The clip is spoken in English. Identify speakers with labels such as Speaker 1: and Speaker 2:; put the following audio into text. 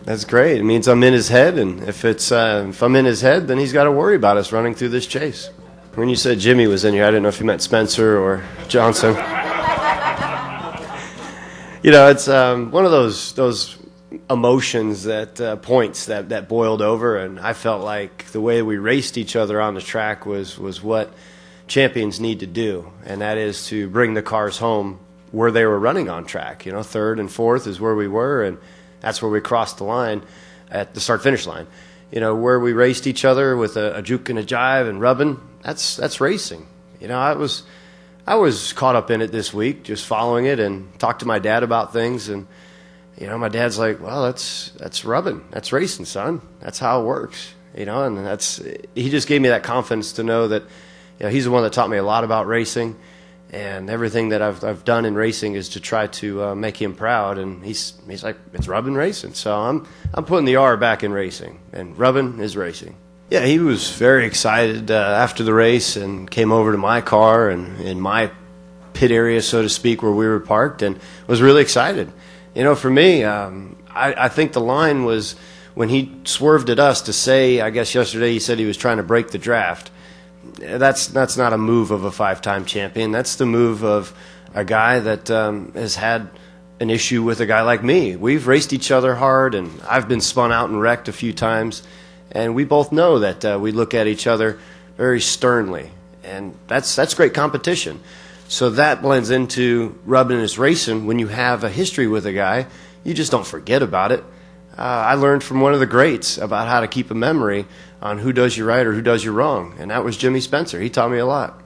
Speaker 1: That's great. It means I'm in his head, and if I'm in his head, then he's got to worry about us running through this chase. When you said Jimmie was in here, I didn't know if you meant Spencer or Johnson. It's one of those emotions that points that boiled over, and I felt like the way we raced each other on the track was what champions need to do, and that is to bring the cars home where they were running on track. Third and fourth is where we were, and that's where we crossed the line at the start-finish line. Where we raced each other with a juke and a jive and rubbing, that's racing. I was caught up in it this week, just following it and talked to my dad about things, and my dad's like, well, that's rubbing, that's racing, son. That's how it works. And he just gave me that confidence to know that he's the one that taught me a lot about racing. And everything that I've done in racing is to try to make him proud. And he's like, it's rubbing racing. So I'm putting the R back in racing, and rubbing is racing. Yeah, he was very excited after the race and came over to my car and in my pit area, so to speak, where we were parked, and was really excited. For me, I think the line was when he swerved at us to say, I guess yesterday he said he was trying to break the draft. That's not a move of a five-time champion. That's the move of a guy that has had an issue with a guy like me. We've raced each other hard, and I've been spun out and wrecked a few times, and we both know that we look at each other very sternly, and that's great competition. So that blends into rubbing is racing. When you have a history with a guy, you just don't forget about it. I learned from one of the greats about how to keep a memory on who does you right or who does you wrong, and that was Jimmy Spencer. He taught me a lot.